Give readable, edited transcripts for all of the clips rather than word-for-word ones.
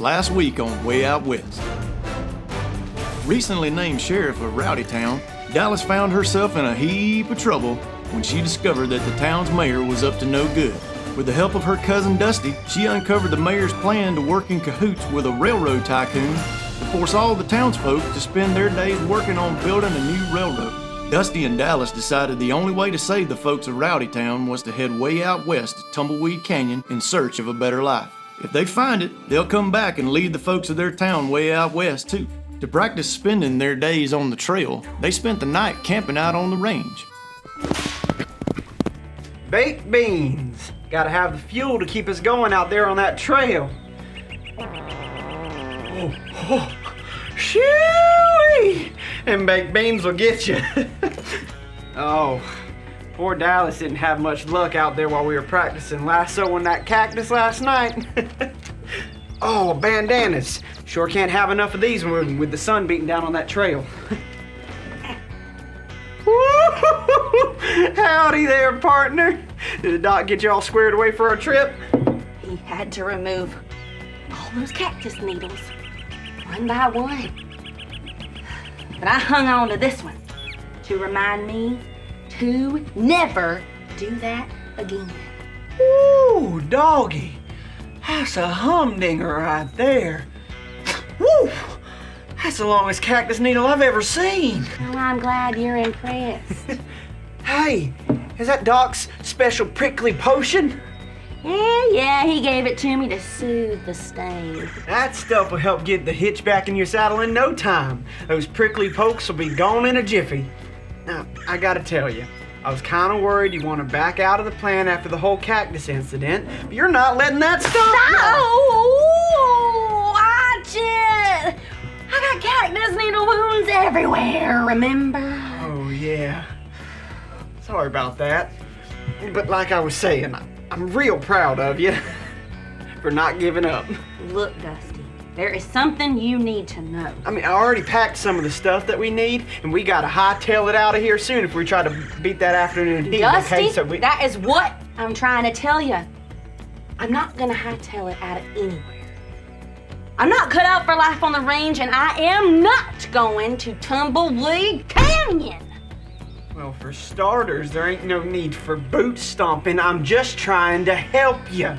last week on Way Out West. Recently named sheriff of Rowdytown, Dallas found herself in a heap of trouble when she discovered that the town's mayor was up to no good. With the help of her cousin Dusty, she uncovered the mayor's plan to work in cahoots with a railroad tycoon to force all the townsfolk to spend their days working on building a new railroad. Dusty and Dallas decided the only way to save the folks of Rowdytown was to head way out west to Tumbleweed Canyon in search of a better life. If they find it, they'll come back and lead the folks of their town way out west too. To practice spending their days on the trail, they spent the night camping out on the range. Baked beans. Gotta have the fuel to keep us going out there on that trail. Shoo-wee! And baked beans will get you. Oh, poor Dallas didn't have much luck out there while we were practicing lassoing that cactus last night. Oh, bandanas. Sure can't have enough of these with the sun beating down on that trail. Howdy there, partner. Did the doc get you all squared away for our trip? He had to remove all those cactus needles, one by one. But I hung on to this one to remind me to never do that again. Ooh, doggy. That's a humdinger right there. Woo! That's the longest cactus needle I've ever seen. Well, I'm glad you're impressed. Hey, is that Doc's special prickly potion? Yeah, he gave it to me to soothe the sting. That stuff will help get the hitch back in your saddle in no time. Those prickly pokes will be gone in a jiffy. Now, I gotta tell you, I was kind of worried you want to back out of the plan after the whole cactus incident, but you're not letting that stop you. Oh, watch it! I got cactus needle wounds everywhere, remember? Oh, yeah. Sorry about that. But like I was saying, I'm real proud of you for not giving up. Look, Dusty, there is something you need to know. I mean, I already packed some of the stuff that we need, and we gotta hightail it out of here soon if we try to beat that afternoon heat. Dusty, Okay, so that is what I'm trying to tell you. I'm not gonna hightail it out of anywhere. I'm not cut out for life on the range, and I am not going to Tumbleweed Canyon. Well, for starters, there ain't no need for boot stomping. I'm just trying to help you.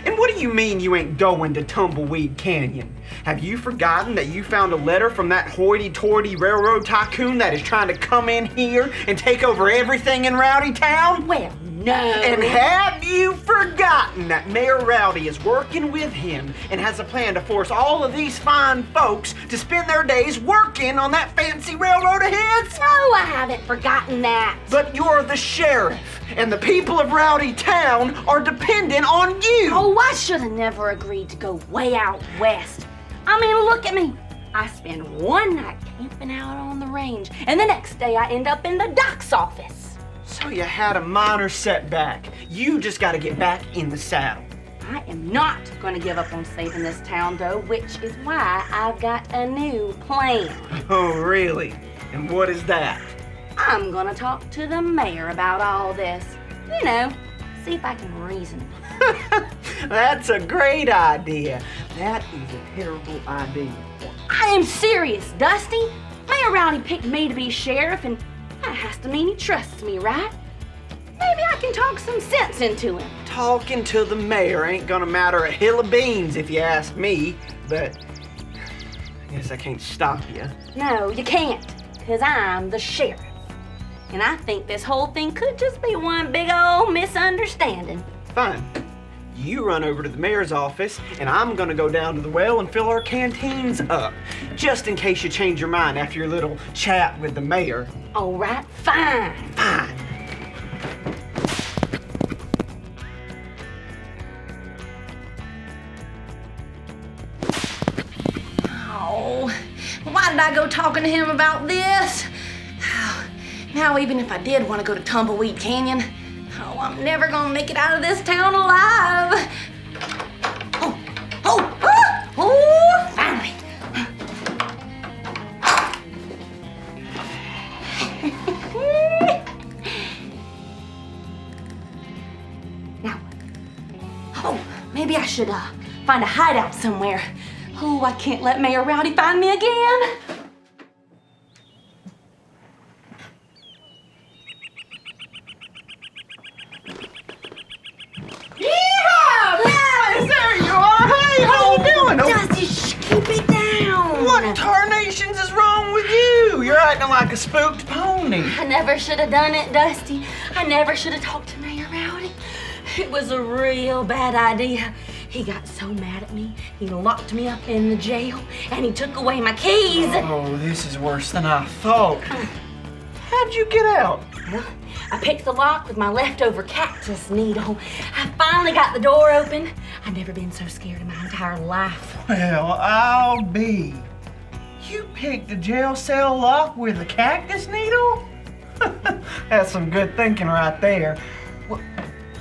And what do you mean you ain't going to Tumbleweed Canyon? Have you forgotten that you found a letter from that hoity-toity railroad tycoon that is trying to come in here and take over everything in Rowdytown? Well, no. And have you forgotten that Mayor Rowdy is working with him and has a plan to force all of these fine folks to spend their days working on that fancy railroad ahead? No, I haven't forgotten that. But you're the sheriff, and the people of Rowdytown are dependent on you. Oh, I should have never agreed to go way out west. I mean, look at me. I spend one night camping out on the range, and the next day I end up in the doc's office. So you had a minor setback. You just got to get back in the saddle. I am not going to give up on saving this town, though, which is why I've got a new plan. Oh, really? And what is that? I'm going to talk to the mayor about all this. You know, see if I can reason. That's a great idea. That is a terrible idea. I am serious, Dusty. Mayor Rowdy picked me to be sheriff, and that has to mean he trusts me, right? Maybe I can talk some sense into him. Talking to the mayor ain't gonna matter a hill of beans if you ask me, but I guess I can't stop you. No, you can't, because I'm the sheriff. And I think this whole thing could just be one big old misunderstanding. Fine. You run over to the mayor's office, and I'm gonna go down to the well and fill our canteens up, just in case you change your mind after your little chat with the mayor. All right, fine. Fine. Oh, why did I go talking to him about this? Now, even if I did want to go to Tumbleweed Canyon, I'm never gonna make it out of this town alive. Oh, finally. Now, maybe I should find a hideout somewhere. Oh, I can't let Mayor Rowdy find me again. Yeehaw! Dallas, there you are. Hey, how you doing? Dusty, shh, keep it down. What tarnations is wrong with you? You're acting like a spooked pony. I never should have done it, Dusty. I never should have talked to Mayor Rowdy. It was a real bad idea. He got so mad at me, he locked me up in the jail, and he took away my keys. Oh, this is worse than I thought. How'd you get out? Well, I picked the lock with my leftover cactus needle. I finally got the door open. I've never been so scared in my entire life. Well, I'll be. You picked the jail cell lock with a cactus needle? That's some good thinking right there. What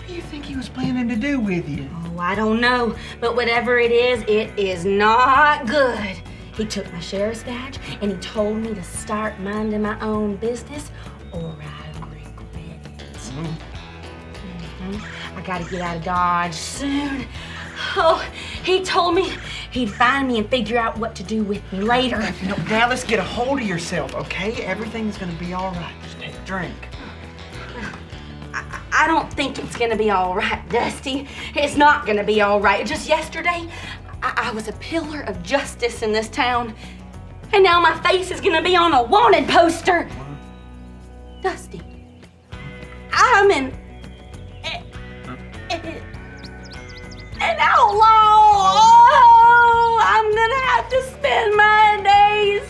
do you think he was planning to do with you? Oh, I don't know, but whatever it is not good. He took my sheriff's badge and he told me to start minding my own business or I regret it. I gotta get out of Dodge soon. Oh, he told me he'd find me and figure out what to do with me later. No, Dallas, get a hold of yourself, okay? Everything's gonna be all right. Just take a drink. I don't think it's gonna be all right, Dusty. It's not gonna be all right. Just yesterday, I was a pillar of justice in this town, and now my face is gonna be on a wanted poster. Dusty, I'm an outlaw. Oh, I'm gonna have to spend my days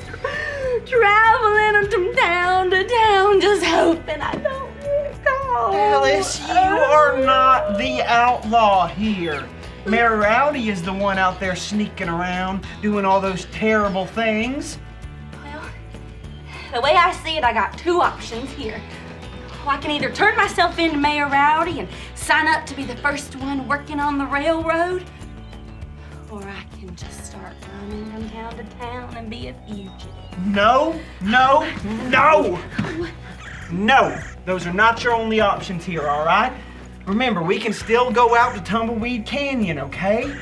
traveling from town to town, just hoping I don't get caught. Dallas, you are not the outlaw here. Mayor Rowdy is the one out there sneaking around, doing all those terrible things. Well, the way I see it, I got two options here. I can either turn myself into Mayor Rowdy and sign up to be the first one working on the railroad, or I can just start running from town to town and be a fugitive. No, no, no! No, those are not your only options here, all right? Remember, we can still go out to Tumbleweed Canyon, okay?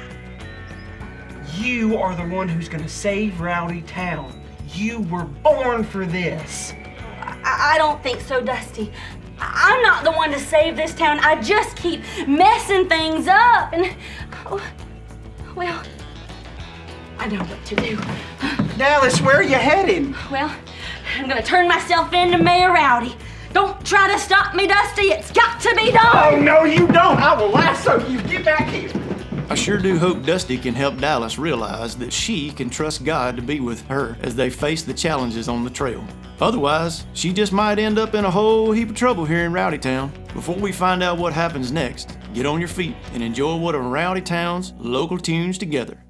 You are the one who's gonna save Rowdy Town. You were born for this. I don't think so, Dusty. I'm not the one to save this town. I just keep messing things up. And, oh, well, I know what to do. Dallas, where are you heading? Well, I'm gonna turn myself into Mayor Rowdy. Don't try to stop me, Dusty. It's got to be done. Oh, no, you don't. I will lasso you. Get back here. I sure do hope Dusty can help Dallas realize that she can trust God to be with her as they face the challenges on the trail. Otherwise, she just might end up in a whole heap of trouble here in Rowdy Town. Before we find out what happens next, get on your feet and enjoy one of Rowdy Town's local tunes together.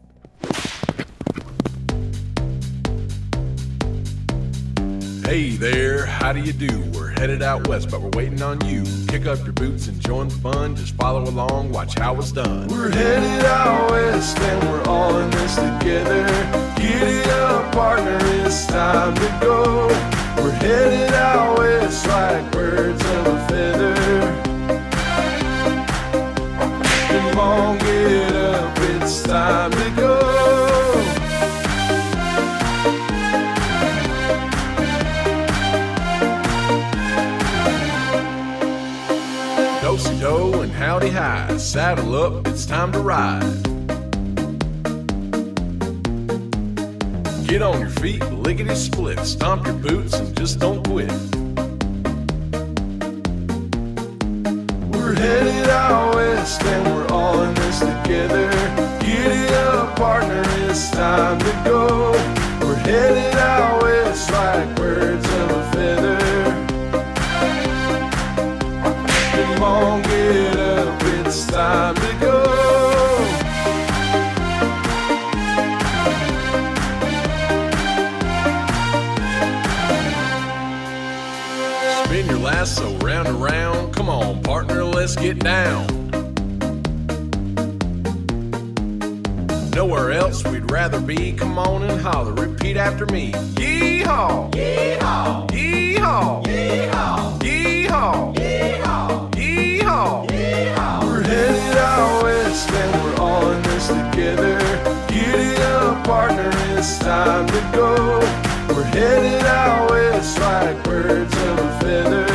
Hey there, how do you do? We're headed out west, but we're waiting on you. Kick up your boots and join the fun. Just follow along, watch how it's done. We're headed out west, and we're all in this together. Giddy up, partner, it's time to go. We're headed out west like birds of a feather. Come on, get up, it's time to go. Do-si-do and howdy hi, saddle up, it's time to ride. Get on your feet, lickety-split, stomp your boots and just don't quit. We're headed out west and we're all in this together. Giddy up, partner, it's time to go. We're headed out west like birds of a feather. Come on, get up, it's time to go. Spin your lasso round and round. Come on, partner, let's get down. Nowhere else we'd rather be. Come on and holler, repeat after me. Yee-haw! Yee-haw! Yee-haw! Yee-haw! Yee-haw! Yee-haw! Yeehaw! Yeehaw! We're headed out west and we're all in this together. it's time to go. We're headed out west like birds of a feather.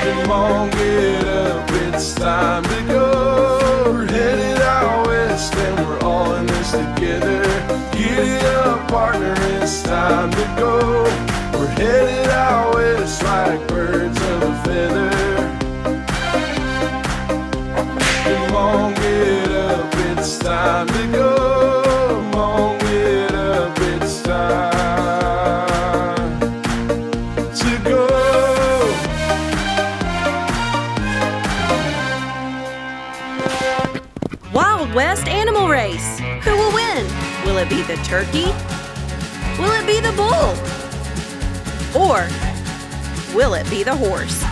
Come on, get up, it's time to go. We're headed out west and we're all in this together. Get up, partner, it's time to go. We're headed out west like birds of a feather. Come on, get up, it's time to go. Come on, get up, it's time to go. Wild West Animal Race. Who will win? Will it be the turkey? Will it be the bull? Or will it be the horse?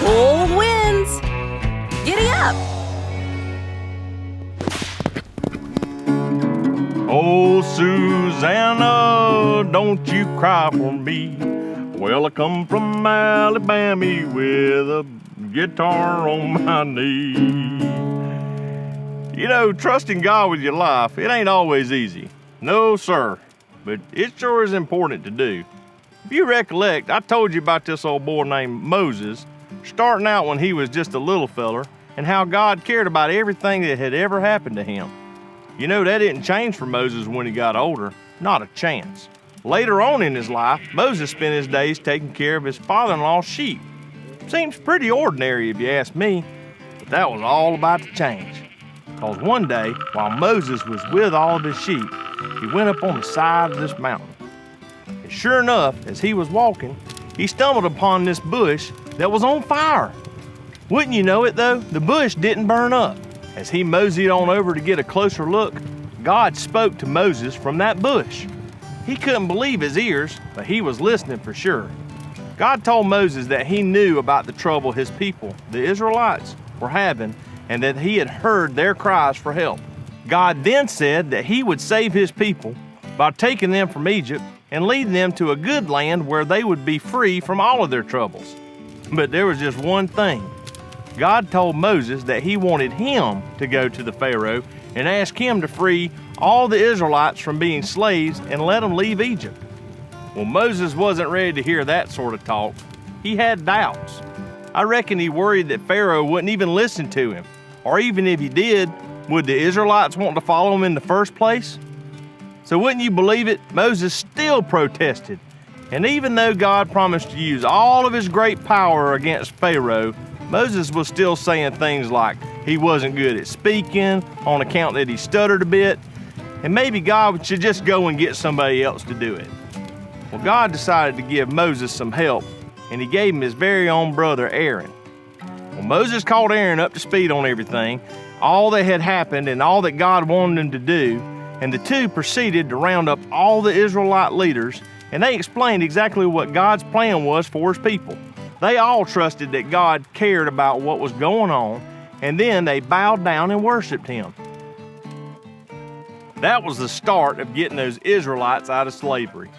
Bull wins! Giddy up! Oh, Susanna, don't you cry for me. Well, I come from Alabama with a guitar on my knee. You know, trusting God with your life, it ain't always easy. No, sir, but it sure is important to do. If you recollect, I told you about this old boy named Moses, starting out when he was just a little feller, and how God cared about everything that had ever happened to him. You know, that didn't change for Moses when he got older, not a chance. Later on in his life, Moses spent his days taking care of his father-in-law's sheep. Seems pretty ordinary if you ask me, but that was all about to change. Because one day, while Moses was with all of his sheep, he went up on the side of this mountain. And sure enough, as he was walking, he stumbled upon this bush that was on fire. Wouldn't you know it though, the bush didn't burn up. As he moseyed on over to get a closer look, God spoke to Moses from that bush. He couldn't believe his ears, but he was listening for sure. God told Moses that he knew about the trouble his people, the Israelites, were having, and that he had heard their cries for help. God then said that he would save his people by taking them from Egypt and leading them to a good land where they would be free from all of their troubles. But there was just one thing. God told Moses that he wanted him to go to the Pharaoh and ask him to free all the Israelites from being slaves and let them leave Egypt. Well, Moses wasn't ready to hear that sort of talk. He had doubts. I reckon he worried that Pharaoh wouldn't even listen to him. Or even if he did, would the Israelites want to follow him in the first place? So wouldn't you believe it, Moses still protested. And even though God promised to use all of his great power against Pharaoh, Moses was still saying things like he wasn't good at speaking on account that he stuttered a bit, and maybe God should just go and get somebody else to do it. Well, God decided to give Moses some help, and he gave him his very own brother Aaron. Well, Moses called Aaron up to speed on everything, all that had happened and all that God wanted him to do, and the two proceeded to round up all the Israelite leaders, and they explained exactly what God's plan was for his people. They all trusted that God cared about what was going on, and then they bowed down and worshiped him. That was the start of getting those Israelites out of slavery.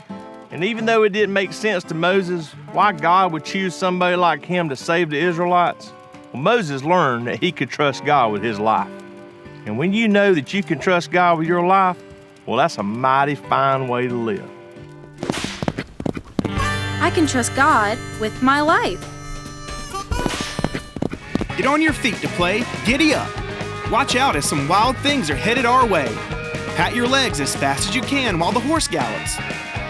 And even though it didn't make sense to Moses why God would choose somebody like him to save the Israelites, well, Moses learned that he could trust God with his life. And when you know that you can trust God with your life, well, that's a mighty fine way to live. I can trust God with my life. Get on your feet to play, giddy up. Watch out as some wild things are headed our way. Pat your legs as fast as you can while the horse gallops.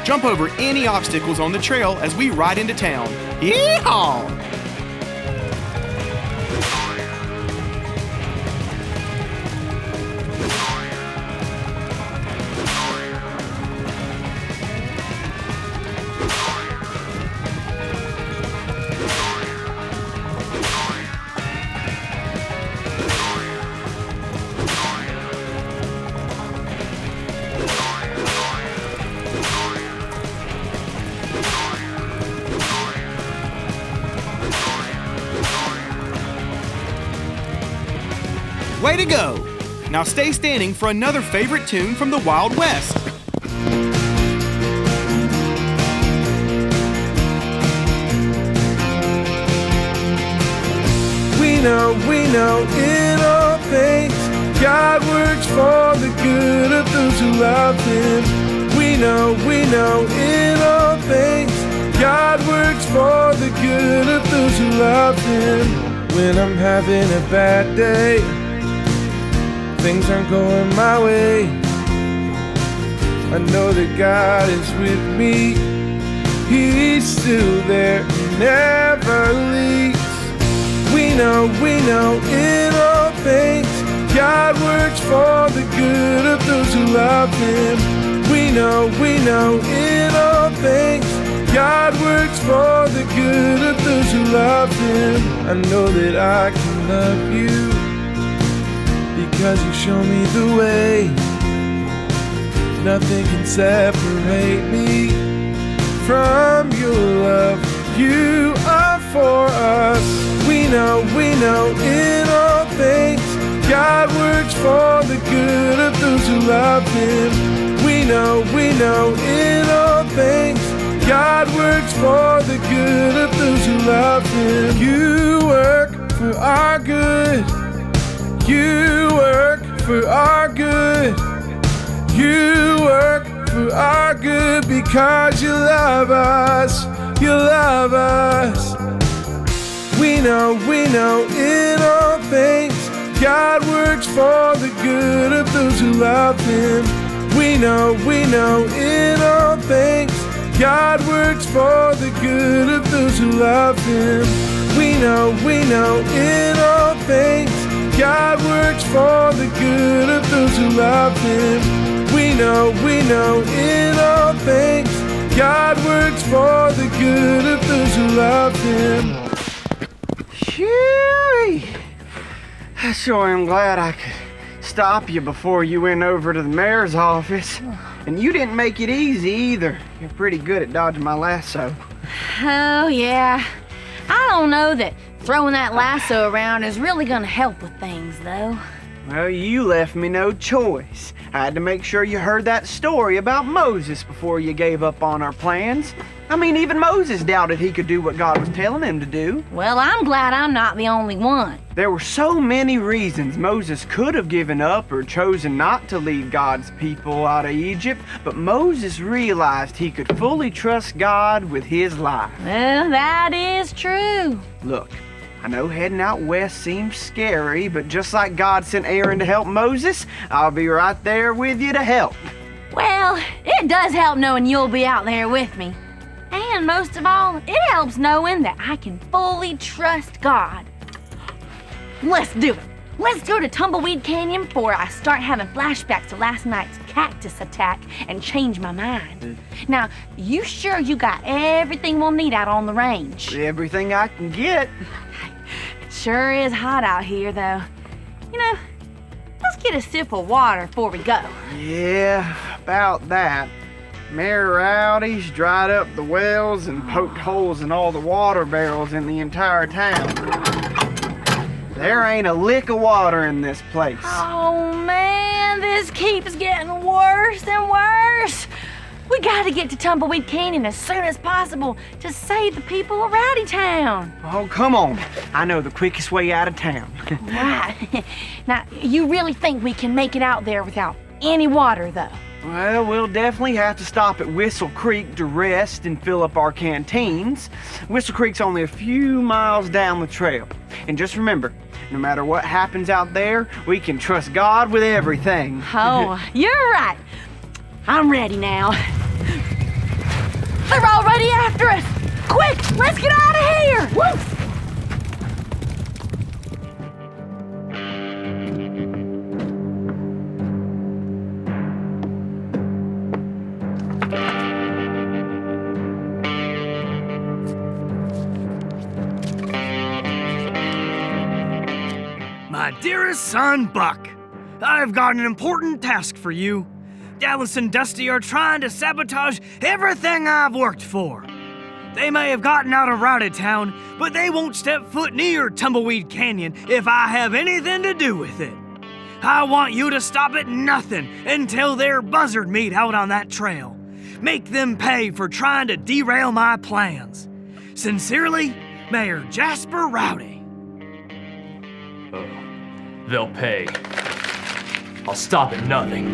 Jump over any obstacles on the trail as we ride into town. Yee-haw! way to go! Now stay standing for another favorite tune from the Wild West. We know in all things God works for the good of those who love Him. We know in all things God works for the good of those who love Him. When I'm having a bad day, things aren't going my way, I know that God is with me. He's still there, He never leaves. We know in all things God works for the good of those who love Him. We know in all things God works for the good of those who love Him. I know that I can love You because You show me the way. Nothing can separate me from Your love. You are for us. We know in all things God works for the good of those who love Him. We know in all things God works for the good of those who love Him. You work for our good. You work for our good. You work for our good because You love us. You love us. We know in all things God works for the good of those who love Him. We know in all things God works for the good of those who love Him. We know in all things God works for the good of those who love Him. We know in all things God works for the good of those who love Him. Phew! I sure am glad I could stop you before you went over to the mayor's office. And you didn't make it easy either. You're pretty good at dodging my lasso. Oh, yeah. I don't know that throwing that lasso around is really gonna help with things, though. Well, you left me no choice. I had to make sure you heard that story about Moses before you gave up on our plans. I mean, even Moses doubted he could do what God was telling him to do. Well, I'm glad I'm not the only one. There were so many reasons Moses could have given up or chosen not to lead God's people out of Egypt, but Moses realized he could fully trust God with his life. Well, that is true. Look, I know heading out west seems scary, but just like God sent Aaron to help Moses, I'll be right there with you to help. Well, it does help knowing you'll be out there with me. And most of all, it helps knowing that I can fully trust God. Let's do it. Let's go to Tumbleweed Canyon before I start having flashbacks to last night's cactus attack and change my mind. Now, you sure you got everything we'll need out on the range? Everything I can get. It sure is hot out here, though. You know, let's get a sip of water before we go. Yeah, about that. Mayor Rowdy's dried up the wells and poked holes in all the water barrels in the entire town. There ain't a lick of water in this place. Oh man, this keeps getting worse and worse. We gotta get to Tumbleweed Canyon as soon as possible to save the people of Rowdy Town. Oh, come on. I know the quickest way out of town. Right. Now, you really think we can make it out there without any water, though? Well, we'll definitely have to stop at Whistle Creek to rest and fill up our canteens. Whistle Creek's only a few miles down the trail. And just remember, no matter what happens out there, we can trust God with everything. Oh, you're right. I'm ready now. They're already after us. Quick, let's get out of here. Woo! My dearest son, Buck, I've got an important task for you. Dallas and Dusty are trying to sabotage everything I've worked for. They may have gotten out of Rowdy Town, but they won't step foot near Tumbleweed Canyon if I have anything to do with it. I want you to stop at nothing until they're buzzard meat out on that trail. Make them pay for trying to derail my plans. Sincerely, Mayor Jasper Rowdy. They'll pay. I'll stop at nothing.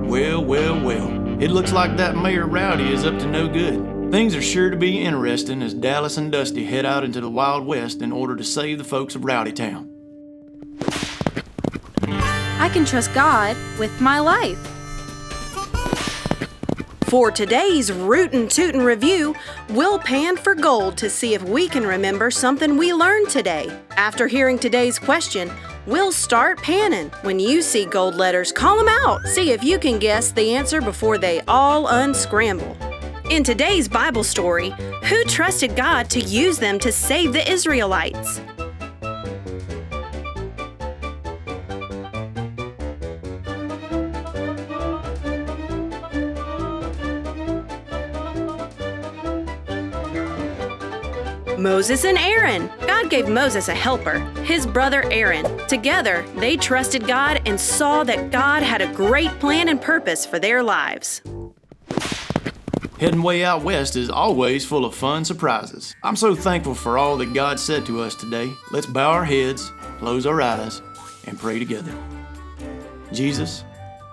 Well, well, well. It looks like that Mayor Rowdy is up to no good. Things are sure to be interesting as Dallas and Dusty head out into the Wild West in order to save the folks of Rowdytown. I can trust God with my life. For today's Rootin' Tootin' review, we'll pan for gold to see if we can remember something we learned today. After hearing today's question, we'll start panning. When you see gold letters, call them out. See if you can guess the answer before they all unscramble. In today's Bible story, who trusted God to use them to save the Israelites? Moses and Aaron. God gave Moses a helper, his brother Aaron. Together, they trusted God and saw that God had a great plan and purpose for their lives. Heading way out west is always full of fun surprises. I'm so thankful for all that God said to us today. Let's bow our heads, close our eyes, and pray together. Jesus,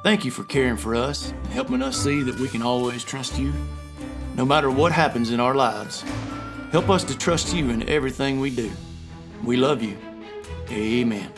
thank you for caring for us and helping us see that we can always trust you, no matter what happens in our lives. Help us to trust you in everything we do. We love you. Amen.